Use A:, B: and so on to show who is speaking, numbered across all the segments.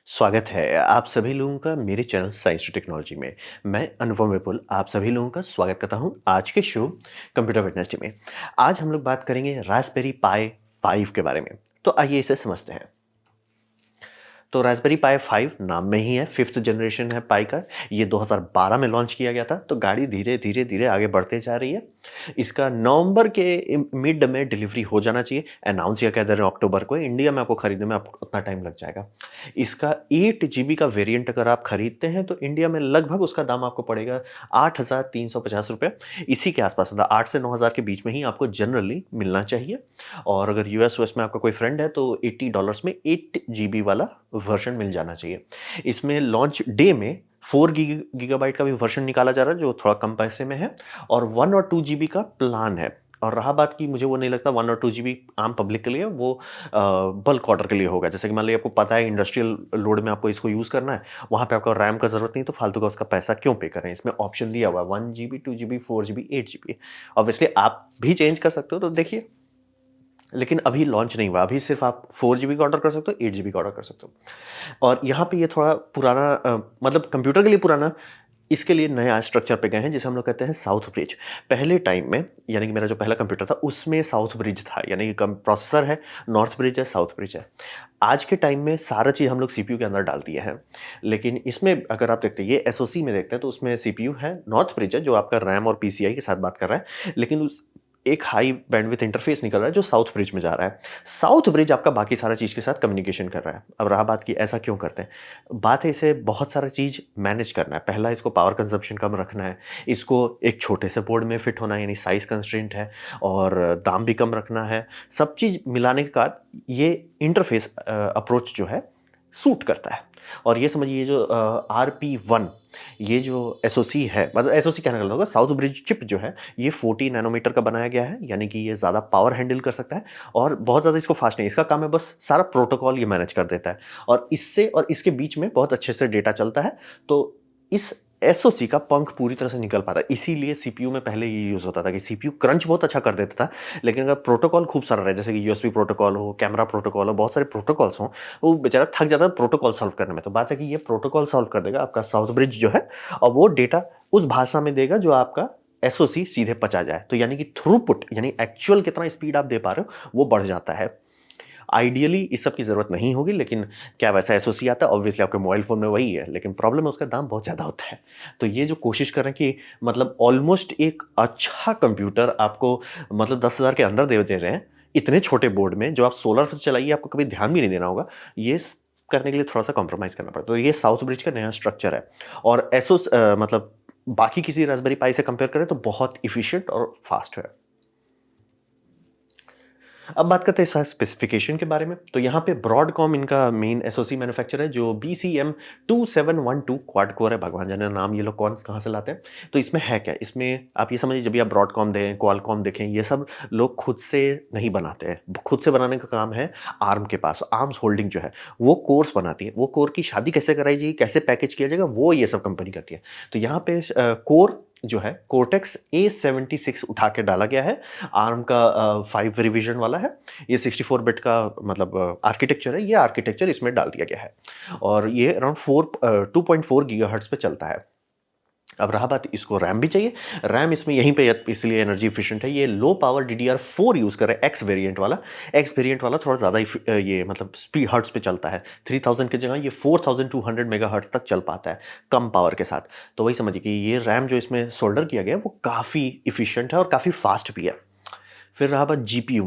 A: स्वागत है आप सभी लोगों का मेरे चैनल साइंस टू टेक्नोलॉजी में। मैं अनुपम विपुल आप सभी लोगों का स्वागत करता हूं आज के शो कंप्यूटर विटनेस डे में। आज हम लोग बात करेंगे रास्पबेरी पाई 5 के बारे में। तो आइए इसे समझते हैं। तो रास्पबेरी पाई 5 नाम में ही है, 5th जनरेशन है पाई का। ये 2012 में लॉन्च किया गया था। तो गाड़ी धीरे धीरे धीरे आगे बढ़ते जा रही है। इसका नवंबर के मिड में डिलीवरी हो जाना चाहिए। अनाउंस या कह दे रहे हैं अक्टूबर को। इंडिया में आपको खरीदने में आपको उतना टाइम लग जाएगा। इसका 8 GB का वेरिएंट अगर आप खरीदते हैं तो इंडिया में लगभग उसका दाम आपको पड़ेगा 8,350 रुपये। इसी के आसपास मतलब 8 से 9,000 के बीच में ही आपको जनरली मिलना चाहिए। और अगर यूएस में आपका कोई फ्रेंड है तो $80 में 8 GB वाला वर्जन मिल जाना चाहिए। इसमें लॉन्च डे में 4 गीगाबाइट का भी वर्जन निकाला जा रहा है जो थोड़ा कम पैसे में है, और 1 और 2 GB का प्लान है। और रहा बात की, मुझे वो नहीं लगता 1 और 2 GB आम पब्लिक के लिए, वो बल्क ऑर्डर के लिए होगा। जैसे कि मान लीजिए आपको पता है इंडस्ट्रियल लोड में आपको इसको यूज़ करना है, वहाँ पे आपको रैम का ज़रूरत नहीं, तो फालतू का उसका पैसा क्यों पे करें। इसमें ऑप्शन दिया हुआ है 1 GB 2 GB 4 GB 8 GB। Obviously आप भी चेंज कर सकते हो, तो देखिए। लेकिन अभी लॉन्च नहीं हुआ, अभी सिर्फ आप 4 GB का ऑर्डर कर सकते हो, 8 GB का ऑर्डर कर सकते हो। और यहाँ पे ये थोड़ा पुराना मतलब कंप्यूटर के लिए पुराना, इसके लिए नया स्ट्रक्चर पे गए हैं जिसे हम लोग कहते हैं साउथ ब्रिज। पहले टाइम में यानी कि मेरा जो पहला कंप्यूटर था उसमें साउथ ब्रिज था, यानी कि प्रोसेसर है नॉर्थ ब्रिज है, साउथ ब्रिज है। आज के टाइम में सारा चीज़ हम लोग सीपीयू के अंदर डाल दिए हैं। लेकिन इसमें अगर आप देखते हैं, ये एसओसी में देखते हैं तो उसमें सीपीयू है, नॉर्थ ब्रिज है जो आपका रैम और पीसीआई के साथ बात कर रहा है, लेकिन उस एक हाई बैंडविड्थ इंटरफेस निकल रहा है जो साउथ ब्रिज में जा रहा है। साउथ ब्रिज आपका बाकी सारा चीज़ के साथ कम्युनिकेशन कर रहा है। अब रहा बात की ऐसा क्यों करते हैं, बात है इसे बहुत सारा चीज़ मैनेज करना है। पहला, इसको पावर कंजप्शन कम रखना है, इसको एक छोटे से बोर्ड में फिट होना है, यानी साइज कंस्ट्रेंट है, और दाम भी कम रखना है। सब चीज़ मिलाने के बाद ये इंटरफेस अप्रोच जो है सूट करता है। और ये समझिए जो RP1 ये जो एसओसी है, मतलब एसओसी कहना गलत होगा, साउथ ब्रिज चिप जो है ये 40 नैनोमीटर का बनाया गया है, यानी कि ये ज़्यादा पावर हैंडल कर सकता है और बहुत ज़्यादा इसको फास्ट नहीं। इसका काम है बस सारा प्रोटोकॉल ये मैनेज कर देता है, और इससे और इसके बीच में बहुत अच्छे से डेटा चलता है। तो इस एसओसी का पंख पूरी तरह से निकल पाता है। इसीलिए सीपीयू में पहले ये यूज़ होता था कि सीपीयू क्रंच बहुत अच्छा कर देता था, लेकिन अगर प्रोटोकॉल खूब सारा रहे, जैसे कि यूएसबी प्रोटोकॉल हो, कैमरा प्रोटोकॉल हो, बहुत सारे प्रोटोकॉल्स हों, वो बेचारा थक जाता है प्रोटोकॉल सॉल्व करने में। तो बात है कि ये प्रोटोकॉल सॉल्व कर देगा आपका साउथ ब्रिज जो है, और वो डेटा उस भाषा में देगा जो आपका एसओसी सीधे पचा जाए। तो यानी कि थ्रूपुट, यानी एक्चुअल कितना स्पीड आप दे पा रहे हो, वो बढ़ जाता है। आइडियली इस सब की ज़रूरत नहीं होगी, लेकिन क्या वैसा एसओसी आता है? ऑब्वियसली आपके मोबाइल फ़ोन में वही है, लेकिन प्रॉब्लम है उसका दाम बहुत ज़्यादा होता है। तो ये जो कोशिश कर रहे हैं कि मतलब ऑलमोस्ट एक अच्छा कंप्यूटर आपको मतलब 10,000 के अंदर दे रहे हैं, इतने छोटे बोर्ड में जो आप सोलर से चलाइए, आपको कभी ध्यान भी नहीं देना होगा। ये करने के लिए थोड़ा सा कॉम्प्रोमाइज़ करना पड़ता है। तो ये साउथ ब्रिज का नया स्ट्रक्चर है, और मतलब बाकी किसी रास्पबेरी पाई से कंपेयर करें तो बहुत इफिशिएंट और फास्ट है। अब बात करते हैं इसका स्पेसिफिकेशन के बारे में। तो यहाँ पे ब्रॉडकॉम इनका मेन एसओसी मैन्युफैक्चरर है जो BCM2712 क्वाड कोर है। भगवान जाने नाम ये लोग कहाँ से लाते हैं। तो इसमें है क्या, इसमें आप ये समझिए, जब भी आप ब्रॉडकॉम दें, क्वालकॉम देखें, ये सब लोग खुद से नहीं बनाते हैं। खुद से बनाने का काम है आर्म के पास। आर्म्स होल्डिंग जो है वो कोर्स बनाती है। वो कोर की शादी कैसे कराई जाएगी, कैसे पैकेज किया जाएगा, वो ये सब कंपनी करती है। तो यहाँ पे कोर जो है कोर्टेक्स A76 उठा के डाला गया है। आर्म का 5 रिवीजन वाला है। ये 64 बिट का मतलब आर्किटेक्चर है। ये आर्किटेक्चर इसमें डाल दिया गया है, और ये अराउंड 2.4 गीगाहर्ट्ज़ पे चलता है। अब रहा बात, इसको रैम भी चाहिए। रैम इसमें यहीं पे इसलिए एनर्जी एफिशिएंट है। ये लो पावर DDR4 यूज़ कर रहा है, एक्स वेरिएंट वाला। एक्स वेरिएंट वाला थोड़ा ज़्यादा ये मतलब स्पीड हर्ट्स पे चलता है। 3000 की जगह ये 4200 मेगाहर्ट्ज तक चल पाता है कम पावर के साथ। तो वही समझिए कि ये रैम जो इसमें सोल्डर किया गया है वो काफ़ी इफिशियंट है और काफ़ी फास्ट भी है। फिर रहा बात जीपीयू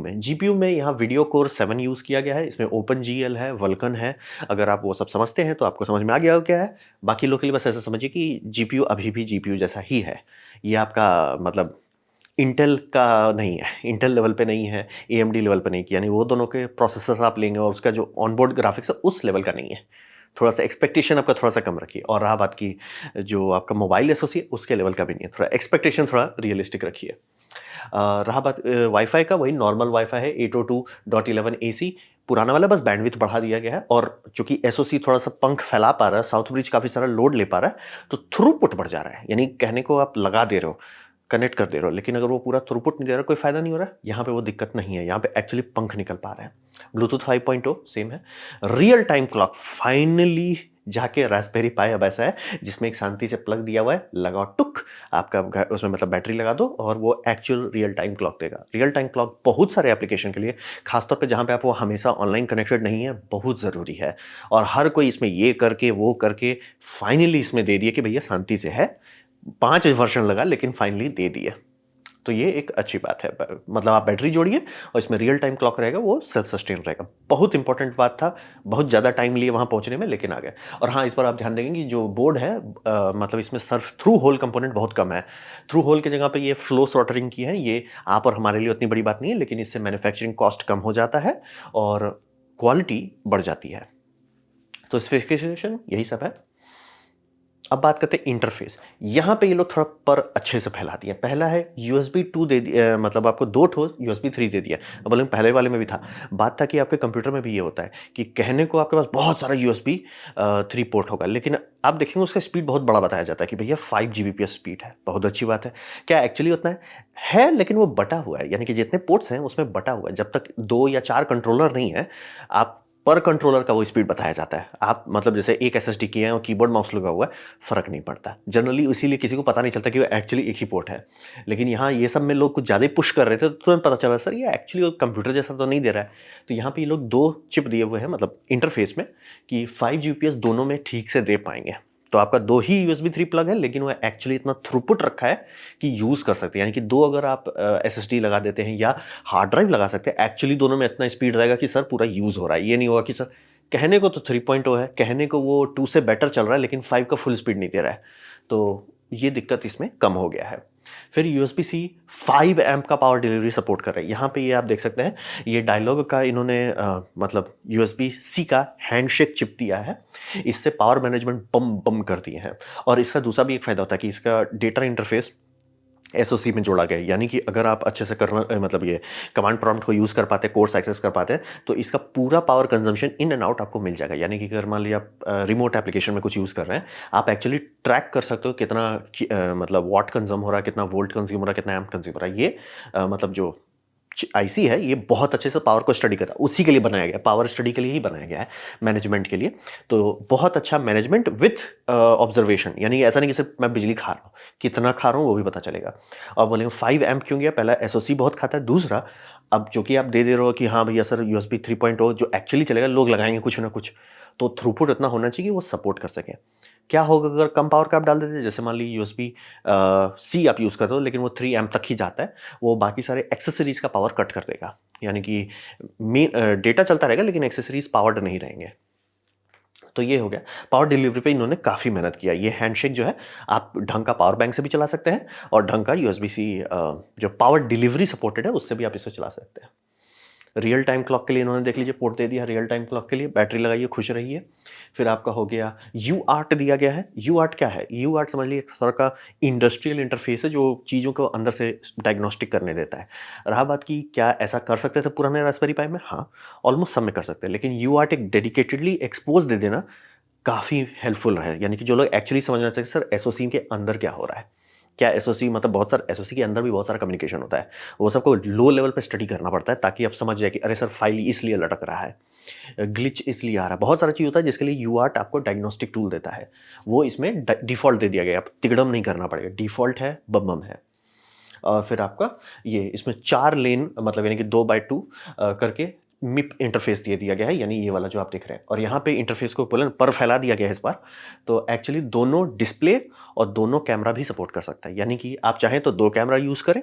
A: में यहाँ वीडियो कोर 7 यूज़ किया गया है। इसमें ओपन जीएल है, वल्कन है। अगर आप वो सब समझते हैं तो आपको समझ में आ गया हो क्या है। बाकी लोग के लिए बस ऐसा समझिए कि जीपीयू अभी भी जीपीयू जैसा ही है। ये आपका मतलब इंटेल का नहीं है, इंटेल लेवल पे नहीं है, एएमडी लेवल पे नहीं किया, यानी वो दोनों के प्रोसेसर्स आप लेंगे और उसका जो ऑनबोर्ड ग्राफिक्स है उस लेवल का नहीं है। थोड़ा सा एक्सपेक्टेशन आपका थोड़ा सा कम रखिए। और रहा बात की जो आपका मोबाइल एसोसी उसके लेवल का भी नहीं है, थोड़ा एक्सपेक्टेशन थोड़ा रियलिस्टिक रखिए। रहा बात वाईफाई का, वही नॉर्मल वाईफाई है 802.11ac पुराना वाला, बस बैंडविड्थ बढ़ा दिया गया है। और चूंकि एसओसी थोड़ा सा पंख फैला पा रहा है, साउथ ब्रिज काफ़ी सारा लोड ले पा रहा है, तो थ्रूपुट बढ़ जा रहा है। यानी कहने को आप लगा दे रहे हो कनेक्ट कर दे रहे हो, लेकिन अगर वो पूरा थ्रूपुट नहीं दे रहा, कोई फ़ायदा नहीं हो रहा है, यहाँ पे वो दिक्कत नहीं है, यहाँ पे एक्चुअली पंख निकल पा रहे हैं। ब्लूटूथ 5.0 सेम है। रियल टाइम क्लॉक फाइनली जाके रास्पबेरी पाई अब ऐसा है जिसमें एक शांति से प्लग दिया हुआ है, लगाओ टुक, आपका उसमें मतलब बैटरी लगा दो और वो एक्चुअल रियल टाइम क्लॉक देगा। रियल टाइम क्लॉक बहुत सारे एप्लीकेशन के लिए, खासतौर पे जहाँ पे आप वो हमेशा ऑनलाइन कनेक्टेड नहीं है, बहुत ज़रूरी है। और हर कोई इसमें ये करके वो करके फाइनली इसमें दे दिए कि भैया शांति से है। 5 वर्षन लगा लेकिन फाइनली दे दिए। तो ये एक अच्छी बात है। मतलब आप बैटरी जोड़िए और इसमें रियल टाइम क्लॉक रहेगा, वो सेल्फ सस्टेन रहेगा। बहुत इंपॉर्टेंट बात था, बहुत ज़्यादा टाइम लिए वहाँ पहुँचने में, लेकिन आ गए। और हाँ, इस पर आप ध्यान देंगे कि जो बोर्ड है मतलब इसमें सर्फ थ्रू होल कंपोनेंट बहुत कम है। थ्रू होल की जगह पे ये फ्लो सॉल्डरिंग की है। ये आप और हमारे लिए उतनी बड़ी बात नहीं है, लेकिन इससे मैन्युफैक्चरिंग कॉस्ट कम हो जाता है और क्वालिटी बढ़ जाती है। तो स्पेसिफिकेशन यही सब है। अब बात करते हैं इंटरफेस। यहाँ पे ये लोग थोड़ा पर अच्छे से फैला दिए। पहला है USB 2 दे दिया, मतलब आपको 2 ठो USB 3 दे दिया। अब बोले पहले वाले में भी था। बात था कि आपके कंप्यूटर में भी ये होता है कि कहने को आपके पास बहुत सारा USB 3 पोर्ट होगा, लेकिन आप देखेंगे उसका स्पीड बहुत बड़ा बताया जाता है कि भैया 5 Gbps स्पीड है। बहुत अच्छी बात है। क्या एक्चुअली उतना है? लेकिन वो बटा हुआ है, यानी कि जितने पोर्ट्स हैं उसमें बटा हुआ है। जब तक 2 या 4 कंट्रोलर नहीं है, आप पर कंट्रोलर का वो स्पीड बताया जाता है। आप मतलब जैसे एक SSD किए हैं और कीबोर्ड माउस लगा हुआ है, फ़र्क नहीं पड़ता। जनरली इसीलिए किसी को पता नहीं चलता कि वो एक्चुअली एक ही पोर्ट है। लेकिन यहाँ ये सब में लोग कुछ ज़्यादा ही पुश कर रहे थे, तो तुरंत पता चला सर ये एक्चुअली कंप्यूटर जैसा तो नहीं दे रहा है। तो यहाँ पे ये लोग 2 चिप दिए हुए हैं, मतलब इंटरफेस में, कि 5 Gbps दोनों में ठीक से दे पाएंगे। तो आपका 2 ही USB 3 प्लग है, लेकिन वो एक्चुअली इतना थ्रूपुट रखा है कि यूज़ कर सकते हैं। यानी कि 2 अगर आप SSD लगा देते हैं या हार्ड ड्राइव लगा सकते हैं, एक्चुअली दोनों में इतना स्पीड रहेगा कि सर पूरा यूज़ हो रहा है। ये नहीं होगा कि सर कहने को तो 3.0 है, कहने को वो 2 से बेटर चल रहा है, लेकिन 5 का फुल स्पीड नहीं दे रहा है। तो ये दिक्कत इसमें कम हो गया है। फिर USB-C 5 एम्प का पावर डिलीवरी सपोर्ट कर रहा है। यहाँ पे ये आप देख सकते हैं, ये डायलॉग का इन्होंने मतलब USB-C का हैंडशेक चिप दिया है। इससे पावर मैनेजमेंट बम बम कर दिए हैं। और इसका दूसरा भी एक फ़ायदा होता है कि इसका डेटा इंटरफेस SoC में जोड़ा गया है। यानी कि अगर आप अच्छे से करना मतलब ये कमांड प्रॉम्प्ट को यूज़ कर पाते हैं, कोड्स एक्सेस कर पाते हैं, तो इसका पूरा power consumption in and out आपको मिल जाएगा। यानी कि अगर मान लीजिए आप रिमोट एप्लीकेशन में कुछ यूज़ कर रहे हैं, आप एक्चुअली ट्रैक कर सकते हो कितना मतलब वॉट कंज्यूम हो रहा है, कितना वोल्ट कंज्यूम हो रहा है, कितना एम्प कंज्यूम हो रहा है। ये मतलब जो IC है, ये बहुत अच्छे से पावर को स्टडी करता है। उसी के लिए बनाया गया है, पावर स्टडी के लिए ही बनाया गया है, मैनेजमेंट के लिए। तो बहुत अच्छा मैनेजमेंट विथ ऑब्जर्वेशन, यानी ऐसा नहीं कि सिर्फ मैं बिजली खा रहा हूँ, कितना खा रहा हूँ वो भी पता चलेगा। और बोलेंगे 5 एम्प क्यों गया? पहला SoC बहुत खाता है, दूसरा अब जो कि आप दे रहे हो कि हाँ भैया सर USB 3.0 जो एक्चुअली चलेगा, लोग लगाएंगे कुछ ना कुछ, तो थ्रूपुट इतना होना चाहिए कि वो सपोर्ट कर सके। क्या होगा अगर कम पावर का आप डाल देते, जैसे मान लीजिए USB-C आप यूज़ कर रहे हो, लेकिन वो 3 एम्प तक ही जाता है, वो बाकी सारे एक्सेसरीज़ का पावर कट कर देगा। यानी कि डेटा चलता रहेगा, लेकिन एक्सेसरीज़ पावर्ड नहीं रहेंगे। तो ये हो गया। पावर डिलीवरी पे इन्होंने काफ़ी मेहनत किया। ये हैंडशेक जो है, आप ढंग का पावर बैंक से भी चला सकते हैं और ढंग का USB-C जो पावर डिलीवरी सपोर्टेड है, उससे भी आप इसे चला सकते हैं। रियल टाइम क्लॉक के लिए इन्होंने देख लीजिए पोर्ट दे दिया, रियल टाइम क्लॉक के लिए। बैटरी लगाइए, खुश रहिए। फिर आपका हो गया UART दिया गया है। UART क्या है? UART समझ लीजिए एक तरह का इंडस्ट्रियल इंटरफेस है, जो चीज़ों को अंदर से डायग्नोस्टिक करने देता है। रहा बात की क्या ऐसा कर सकते थे पुराने रास्पबेरी पाई में? हाँ, ऑलमोस्ट सब में कर सकते हैं, लेकिन UART एक डेडिकेटेडली एक्सपोज दे देना काफ़ी हेल्पफुल है। यानी कि जो लोग एक्चुअली समझना चाहिए सर SoC के अंदर क्या हो रहा है, क्या SoC मतलब बहुत सारा SoC के अंदर भी बहुत सारा कम्युनिकेशन होता है, वो सबको लो लेवल पे स्टडी करना पड़ता है, ताकि आप समझ जाए कि अरे सर फाइल इसलिए लटक रहा है, ग्लिच इसलिए आ रहा है। बहुत सारा चीज़ होता है जिसके लिए UART आपको डायग्नोस्टिक टूल देता है। वो इसमें डिफ़ॉल्ट दे दिया गया है, आप तिगड़म नहीं करना पड़ेगा, डिफ़ॉल्ट है, बम है। और फिर आपका ये इसमें 4 लेन मतलब यानी कि 2x2 करके मिप इंटरफेस दे दिया गया है, यानी ये वाला जो आप देख रहे हैं। और यहाँ पे इंटरफेस को बोले पर फैला दिया गया है इस बार। तो एक्चुअली दोनों डिस्प्ले और दोनों कैमरा भी सपोर्ट कर सकता है। यानी कि आप चाहें तो 2 कैमरा यूज़ करें,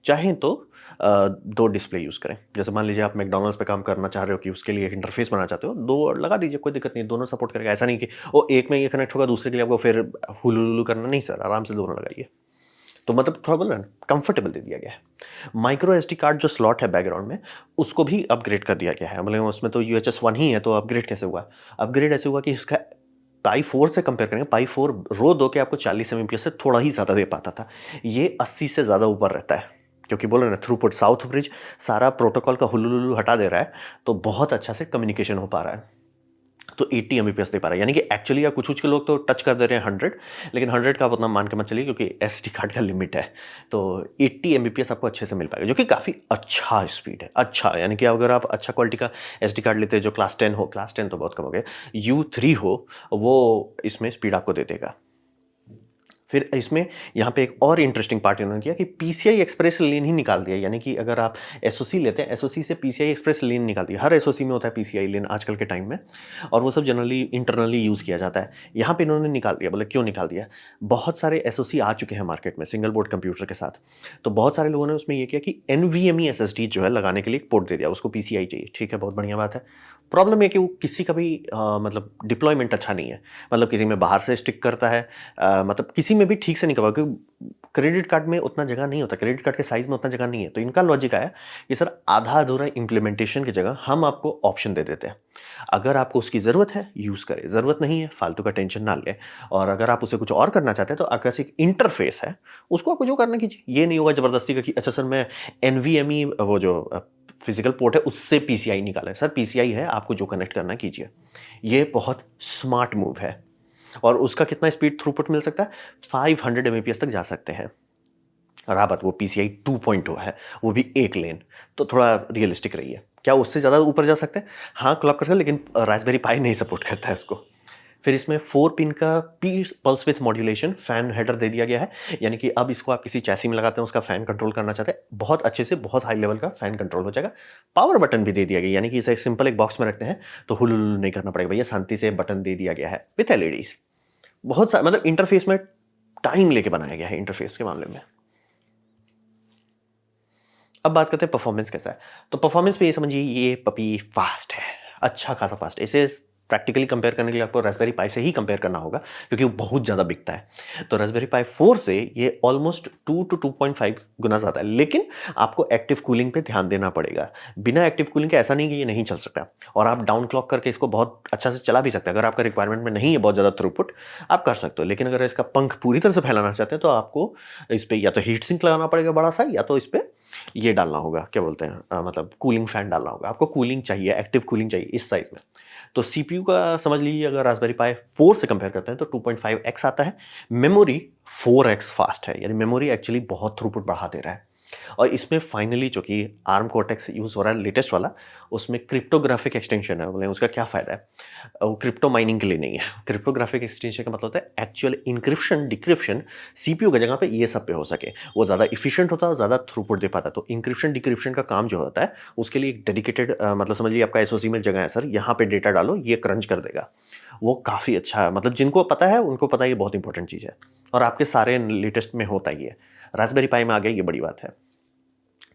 A: चाहें तो 2 डिस्प्ले यूज़ करें। जैसे मान लीजिए आप मैकडॉनल्ड्स पे काम करना चाह रहे हो कि उसके लिए एक इंटरफेस बनाना चाहते हो, 2 लगा दीजिए, कोई दिक्कत नहीं, दोनों सपोर्ट करेगा। ऐसा नहीं कि वो एक में ये कनेक्ट होगा, दूसरे के लिए आपको फिर हुलू करना, नहीं सर, आराम से दोनों लगाइए। तो मतलब थोड़ा बोल रहे हैं कंफर्टेबल दे दिया गया है। माइक्रो SD कार्ड जो स्लॉट है बैकग्राउंड में, उसको भी अपग्रेड कर दिया गया है। मतलब उसमें तो UHS 1 ही है, तो अपग्रेड कैसे हुआ? अपग्रेड ऐसे हुआ कि इसका पाई 4 से कंपेयर करेंगे, पाई 4 रो 2 के आपको 40 Mbps से थोड़ा ही ज़्यादा दे पाता था, ये 80 से ज़्यादा ऊपर रहता है। क्योंकि बोल रहे हैं ना थ्रूपुट, साउथ ब्रिज सारा प्रोटोकॉल का हुल्लुलुल्लु हटा दे रहा है, तो बहुत अच्छा से कम्युनिकेशन हो पा रहा है। तो 80 एमबीपीएस दे पा रहा है, यानी कि एक्चुअली या कुछ के लोग तो टच कर दे रहे हैं 100, लेकिन 100 का आप उतना मान के मत चलिए क्योंकि एसडी कार्ड का लिमिट है। तो 80 एमबीपीएस आपको अच्छे से मिल पाएगा, जो कि काफ़ी अच्छा स्पीड है। अच्छा यानी कि अगर आप अच्छा क्वालिटी का एसडी कार्ड लेते हैं जो क्लास 10 हो, क्लास 10 तो बहुत कम हो गया, U3 हो, वो इसमें स्पीड आपको दे देगा। फिर इसमें यहाँ पे एक और इंटरेस्टिंग पार्ट इन्होंने किया कि पीसीआई एक्सप्रेस लेन ही निकाल दिया, यानी कि अगर आप एसओसी लेते हैं, एसओसी से पीसीआई एक्सप्रेस लेन निकाल दिया। हर एसओसी में होता है पीसीआई लेन आजकल के टाइम में, और वो सब जनरली इंटरनली यूज़ किया जाता है। यहाँ पे इन्होंने निकाल दिया। बोले क्यों निकाल दिया? बहुत सारे एसओसी आ चुके हैं मार्केट में सिंगल बोर्ड कंप्यूटर के साथ, तो बहुत सारे लोगों ने उसमें ये किया कि एनवीएमई एसएसडी जो है लगाने के लिए एक पोर्ट दे दिया, उसको पीसीआई चाहिए। ठीक है, बहुत बढ़िया बात है। प्रॉब्लम है कि वो किसी का भी मतलब डिप्लॉयमेंट अच्छा नहीं है, मतलब किसी में बाहर से स्टिक करता है, मतलब किसी में भी ठीक से नहीं करवा, क्योंकि क्रेडिट कार्ड में उतना जगह नहीं होता, क्रेडिट कार्ड के साइज में उतना जगह नहीं है। तो इनका लॉजिक आया कि सर आधा अधूरा इंप्लीमेंटेशन की जगह हम आपको ऑप्शन दे देते हैं, अगर आपको उसकी ज़रूरत है यूज़ करें, ज़रूरत नहीं है फालतू का टेंशन ना ले, और अगर आप उसे कुछ और करना चाहते हैं तो आकर्षक इंटरफेस है, उसको आपको जो करना कीजिए। ये नहीं होगा ज़बरदस्ती का कि अच्छा सर मैं एनवीएमई वो जो फिजिकल पोर्ट है उससे पीसीआई निकाला है। सर पीसीआई है, आपको जो कनेक्ट करना कीजिए। ये बहुत स्मार्ट मूव है। और उसका कितना स्पीड थ्रूपुट मिल सकता है? 500 एमबीपीएस तक जा सकते हैं। रहा बात वो पीसीआई 2.0 है, वो भी एक लेन, तो थोड़ा रियलिस्टिक रहिए। क्या उससे ज़्यादा ऊपर जा सकते हैं? हाँ क्लॉक कर सकते हैं, लेकिन रास्पबेरी पाई नहीं सपोर्ट करता है उसको। फिर इसमें 4 पिन का P pulse with modulation fan header दे दिया गया है, यानी कि अब इसको आप किसी चैसी में लगाते हैं, उसका फैन कंट्रोल करना चाहते हैं, बहुत अच्छे से बहुत हाई लेवल का फैन कंट्रोल हो जाएगा। पावर बटन भी दे दिया गया, यानी कि इसे सिंपल एक बॉक्स में रखते हैं तो हुल नहीं करना पड़ेगा भैया, शांति से बटन दे दिया गया है विथ एलईडीज। बहुत सारा मतलब इंटरफेस में टाइम लेके बनाया गया है इंटरफेस के मामले में। अब बात करते हैं परफॉर्मेंस कैसा है। तो परफॉर्मेंस पे ये समझिए ये पपी फास्ट है, अच्छा खासा फास्ट है। इसे प्रैक्टिकली कंपेयर करने के लिए आपको रास्पबेरी पाई से ही कंपेयर करना होगा क्योंकि वो बहुत ज़्यादा बिकता है। तो रास्पबेरी पाई 4 से ये ऑलमोस्ट 2 to 2.5 गुना ज़्यादा है, लेकिन आपको एक्टिव कूलिंग पे ध्यान देना पड़ेगा। बिना एक्टिव कूलिंग के ऐसा नहीं कि ये नहीं चल सकता, और आप डाउन क्लॉक करके इसको बहुत अच्छा से चला भी सकते हैं। अगर आपका रिक्वायरमेंट में नहीं है बहुत ज़्यादा थ्रूपुट, आप कर सकते हो, लेकिन अगर इसका पंख पूरी तरह से फैलाना चाहते हैं तो आपको इस पर या तो हीट सिंक लगाना पड़ेगा बड़ा सा, या तो इस पर ये डालना होगा, क्या बोलते हैं मतलब कूलिंग फैन डालना होगा। आपको कूलिंग चाहिए, एक्टिव कूलिंग चाहिए इस साइज में। तो सीपीयू का समझ लीजिए अगर रास्पबेरी पाई 4 से कंपेयर करते हैं तो 2.5x आता है। मेमोरी 4x फास्ट है, यानी मेमोरी एक्चुअली बहुत थ्रूपुट बढ़ा दे रहा है। और इसमें फाइनली जो कि आर्म कोर्टेक्स यूज़ हो रहा है लेटेस्ट वाला, उसमें क्रिप्टोग्राफिक एक्सटेंशन है। बोले उसका क्या फ़ायदा है? वो क्रिप्टो माइनिंग के लिए नहीं है। क्रिप्टोग्राफिक एक्सटेंशन का मतलब होता है एक्चुअल इंक्रिप्शन डिक्रिप्शन सीपीयू की जगह पे ये सब पे हो सके, वो ज़्यादा इफिशिएंट होता है और ज़्यादा थ्रूपुट दे पाता है। तो इंक्रिप्शन डिक्रिप्शन का काम जो होता है उसके लिए एक डेडिकेटेड मतलब समझ लीजिए आपका एसओसी में जगह है, सर यहाँ पे डेटा डालो ये क्रंच कर देगा। वो काफ़ी अच्छा है, मतलब जिनको पता है उनको पता है ये बहुत इंपॉर्टेंट चीज़ है, और आपके सारे लेटेस्ट में होता ही है। रास्पबेरी पाई में आ गया, ये बड़ी बात है।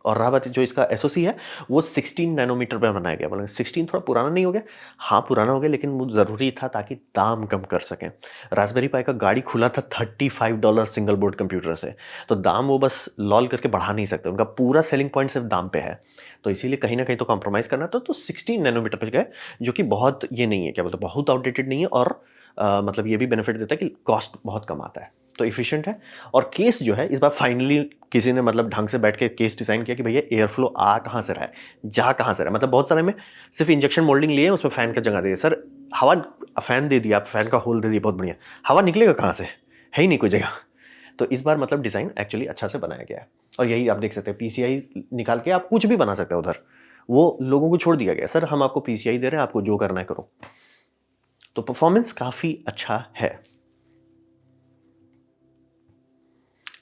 A: और रहा बात जो इसका एसओसी है वो 16 नैनोमीटर पर बनाया गया। बोलेंगे 16 थोड़ा पुराना नहीं हो गया? हाँ पुराना हो गया, लेकिन वो ज़रूरी था ताकि दाम कम कर सकें। रास्पबेरी पाई का गाड़ी खुला था $35 सिंगल बोर्ड कंप्यूटर से, तो दाम वो बस लॉल करके बढ़ा नहीं सकते, उनका पूरा सेलिंग पॉइंट सिर्फ दाम पे है। तो इसीलिए कहीं ना कहीं तो कॉम्प्रोमाइज़ करना था, तो 16 नैनोमीटर पर गए, जो कि बहुत ये नहीं है, क्या बोलते बहुत आउटडेटेड नहीं है, और मतलब ये भी बेनिफिट देता है कि कॉस्ट बहुत कम आता है, तो इफिशिएंट है। और केस जो है इस बार फाइनली किसी ने मतलब ढंग से बैठ के केस डिज़ाइन किया कि भैया एयर फ्लो आ कहाँ से रहा है, जा कहाँ से रहा है। मतलब बहुत सारे में सिर्फ इंजेक्शन मोल्डिंग लिए उसमें फ़ैन का जगह दे दिया, सर हवा फ़ैन दे दिया, आप फ़ैन का होल दे दिया, बहुत बढ़िया, हवा निकलेगा कहाँ से? है ही नहीं कोई जगह। तो इस बार मतलब डिज़ाइन एक्चुअली अच्छा से बनाया गया है, और यही आप देख सकते हैं पीसीआई निकाल के आप कुछ भी बना सकते हैं उधर, वो लोगों को छोड़ दिया गया, सर हम आपको पीसीआई दे रहे हैं, आपको जो करना है करो। तो परफॉर्मेंस काफ़ी अच्छा है।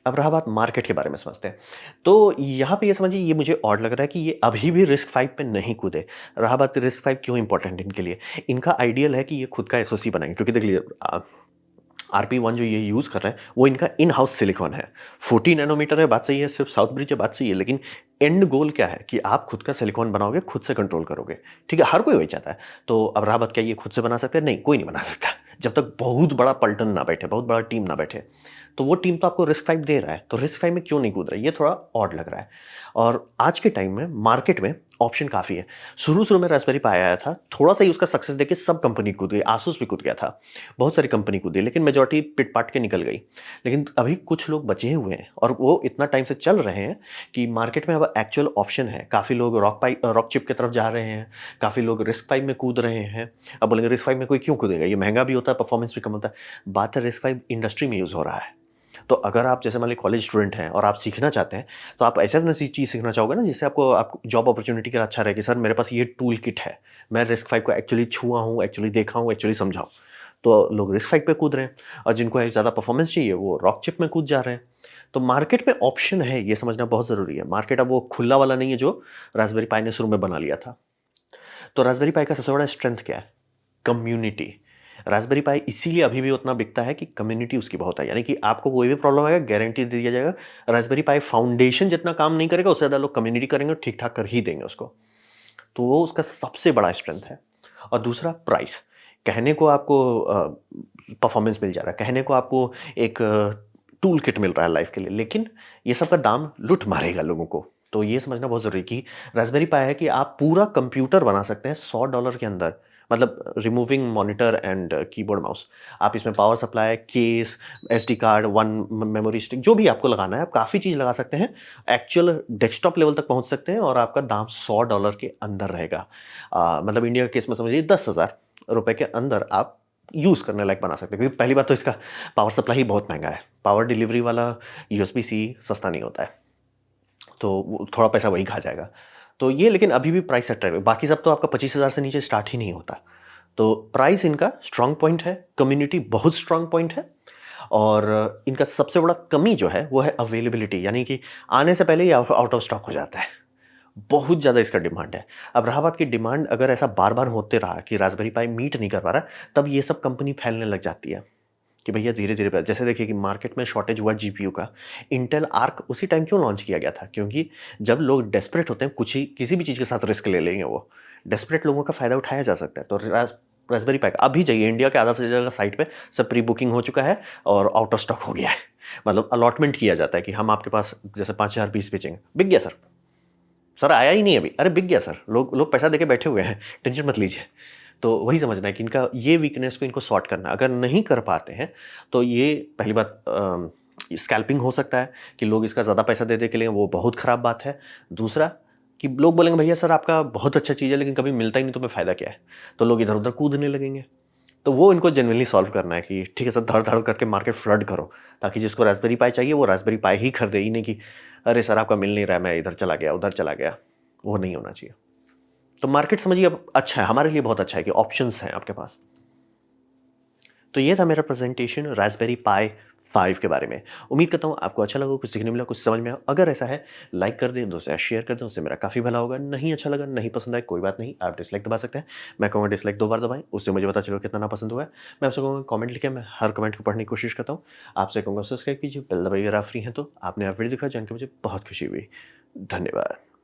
A: अब रहा बात मार्केट के बारे में समझते हैं। तो यहाँ पे ये समझिए ये मुझे ऑड लग रहा है कि ये अभी भी RISC-V पे नहीं कूदे। रहा बात RISC-V क्यों इंपॉर्टेंट है इनके लिए? इनका आइडियल है कि ये खुद का एसओसी बनाएंगे, क्योंकि देख लीजिए RP1 जो ये यूज़ कर रहे हैं वो इनका इन हाउस सिलिकॉन है। 14 नैनोमीटर है, बात सही है, सिर्फ साउथ ब्रिज है, बात सही है, लेकिन एंड गोल क्या है कि आप खुद का सिलिकॉन बनाओगे, खुद से कंट्रोल करोगे। ठीक है, हर कोई वही चाहता है। तो अब रहा बात क्या ये खुद से बना सकते हैं? नहीं, कोई नहीं बना सकता जब तक बहुत बड़ा पलटन ना बैठे, बहुत बड़ा टीम ना बैठे। तो वो टीम तो आपको RISC-V दे रहा है, तो RISC-V में क्यों नहीं कूद रहा है? ये थोड़ा ऑड लग रहा है। और आज के टाइम में मार्केट में ऑप्शन काफ़ी है। शुरू-शुरू में रास्पबेरी पाई आया था, थोड़ा-सा ही उसका सक्सेस देख के सब कंपनी कूद गई, आसूस भी कूद गया था। बहुत सारी कंपनी कूदी, लेकिन मेजॉरिटी पिट-पाट के निकल गई। लेकिन अभी कुछ लोग बचे हुए हैं और वो इतना टाइम से चल रहे हैं कि मार्केट में अब एक्चुअल ऑप्शन है। काफ़ी लोग रॉक चिप की तरफ जा रहे हैं, काफ़ी लोग RISC-V में कूद रहे हैं। अब बोलेंगे RISC-V में कोई क्यों कूदेगा? ये महँगा भी होता है, परफॉर्मेंस भी कम होता है। बात है RISC-V इंडस्ट्री में यूज़ हो रहा है। तो अगर आप जैसे मान लीजिए कॉलेज स्टूडेंट हैं और आप सीखना चाहते हैं, तो आप ऐसा ना सी चीज़ सीखना चाहोगे ना जिससे आपको जॉब अपॉर्च्युनिटी के लिए अच्छा रहे कि सर मेरे पास ये टूल किट है। मैं RISC-V को एक्चुअली छुआ हूँ, एक्चुअली देखा हूँ, एक्चुअली समझा हूँ। तो लोग RISC-V पे कूद रहे हैं और जिनको ज़्यादा परफॉर्मेंस चाहिए वो रॉक चिप में कूद जा रहे हैं। तो मार्केट में ऑप्शन है, ये समझना बहुत ज़रूरी है। मार्केट अब वो खुला वाला नहीं है जो रास्पबेरी पाई ने शुरू में बना लिया था। तो रास्पबेरी पाई का सबसे बड़ा स्ट्रेंथ क्या है? कम्युनिटी। रास्पबेरी पाई इसीलिए अभी भी उतना बिकता है कि कम्युनिटी उसकी बहुत है। यानी कि आपको कोई भी प्रॉब्लम आएगा, गारंटी दे दिया जाएगा। रास्पबेरी पाई फाउंडेशन जितना काम नहीं करेगा, उससे ज़्यादा लोग कम्युनिटी करेंगे और ठीक-ठाक कर ही देंगे उसको। तो वो उसका सबसे बड़ा स्ट्रेंथ है। और दूसरा प्राइस। कहने को आपको परफॉर्मेंस मिल जा रहा है, कहने को आपको एक टूल किट मिल रहा है लाइफ के लिए, लेकिन ये सब का दाम लूट मारेगा लोगों को। तो ये समझना बहुत ज़रूरी है कि रास्पबेरी पाई है कि आप पूरा कंप्यूटर बना सकते हैं $100 के अंदर। मतलब removing monitor and keyboard mouse. आप इसमें power supply, case, SD card, 1 memory stick, जो भी आपको लगाना है, आप काफ़ी चीज़ लगा सकते हैं। एक्चुअल डेस्कटॉप लेवल तक पहुँच सकते हैं और आपका दाम $100 के अंदर रहेगा। मतलब इंडिया के केस में समझिए ₹10,000 के अंदर आप यूज़ करने लायक बना सकते हैं। क्योंकि पहली बात तो इसका पावर सप्लाई ही बहुत महँगा है। पावर डिलीवरी वाला USB-C सस्ता नहीं होता है। तो वो थोड़ा पैसा वही खा जाएगा। तो ये लेकिन अभी भी प्राइस अट्रैक्टिव है। बाकी सब तो आपका 25,000 से नीचे स्टार्ट ही नहीं होता। तो प्राइस इनका स्ट्रॉन्ग पॉइंट है, कम्युनिटी बहुत स्ट्रॉन्ग पॉइंट है और इनका सबसे बड़ा कमी जो है वो है अवेलेबिलिटी, यानी कि आने से पहले ही आउट ऑफ स्टॉक हो जाता है। बहुत ज़्यादा इसका डिमांड है। अब रहा बात की डिमांड, अगर ऐसा बार-बार होते रहा कि रास्पबेरी पाई मीट नहीं कर पा रहा, तब ये सब कंपनी फैलने लग जाती है। कि भैया धीरे-धीरे जैसे देखिए कि मार्केट में शॉर्टेज हुआ GPU का, इंटेल आर्क उसी टाइम क्यों लॉन्च किया गया था? क्योंकि जब लोग डेस्परेट होते हैं, कुछ ही किसी भी चीज़ के साथ रिस्क ले लेंगे वो। डेस्परेट लोगों का फ़ायदा उठाया जा सकता है। तो रास्पबेरी पाई अभी जाइए इंडिया के आधा से ज़्यादा साइट पे सब प्री बुकिंग हो चुका है और आउट ऑफ स्टॉक हो गया है। मतलब अलॉटमेंट किया जाता है कि हम आपके पास जैसे 5,000 पीस बेचेंगे। बिक गया सर। सर आया ही नहीं अभी। अरे बिक गया सर। लोग लोग पैसा देके बैठे हुए हैं, टेंशन मत लीजिए। तो वही समझना है कि इनका ये वीकनेस को इनको सॉर्ट करना है। अगर नहीं कर पाते हैं, तो ये पहली बात स्कैल्पिंग हो सकता है कि लोग इसका ज़्यादा पैसा दे के लिए, वो बहुत ख़राब बात है। दूसरा कि लोग बोलेंगे भैया सर आपका बहुत अच्छा चीज़ है लेकिन कभी मिलता ही नहीं, तुम्हें फ़ायदा क्या है? तो लोग इधर-उधर कूदने लगेंगे। तो वो इनको जेनुइनली सॉल्व करना है कि ठीक है सर, धड़-धड़ करके मार्केट फ्लड करो, ताकि जिसको रास्पबेरी पाई चाहिए वो रास्पबेरी पाई ही खरीदे, ये नहीं कि अरे सर आपका मिल नहीं रहा है, मैं इधर चला गया, उधर चला गया। वो नहीं होना चाहिए। तो मार्केट समझिए अब अच्छा है, हमारे लिए बहुत अच्छा है कि ऑप्शंस हैं आपके पास। तो ये था मेरा प्रेजेंटेशन रास्पबेरी पाई 5 के बारे में। उम्मीद करता हूँ आपको अच्छा लगा, कुछ सीखने मिला, कुछ समझ में आया। अगर ऐसा है, लाइक कर दें, दोस्तों शेयर कर दें, उससे मेरा काफ़ी भला होगा। नहीं अच्छा लगा, नहीं पसंद आया, कोई बात नहीं, आप डिसलाइक दबा सकते हैं। मैं कहूँगा डिसलाइक 2 बार दबाएँ, उससे मुझे पता चलेगा कितना नापसंद हुआ है। मैं आपसे कहूँगा कमेंट लिखें, मैं हर कमेंट को पढ़ने की कोशिश करता हूँ। आपसे कहूँगा सब्सक्राइब कीजिए, बेल दबाइए अगर आप फ्री हैं तो। आपने वीडियो दिखा जान के मुझे बहुत खुशी हुई। धन्यवाद।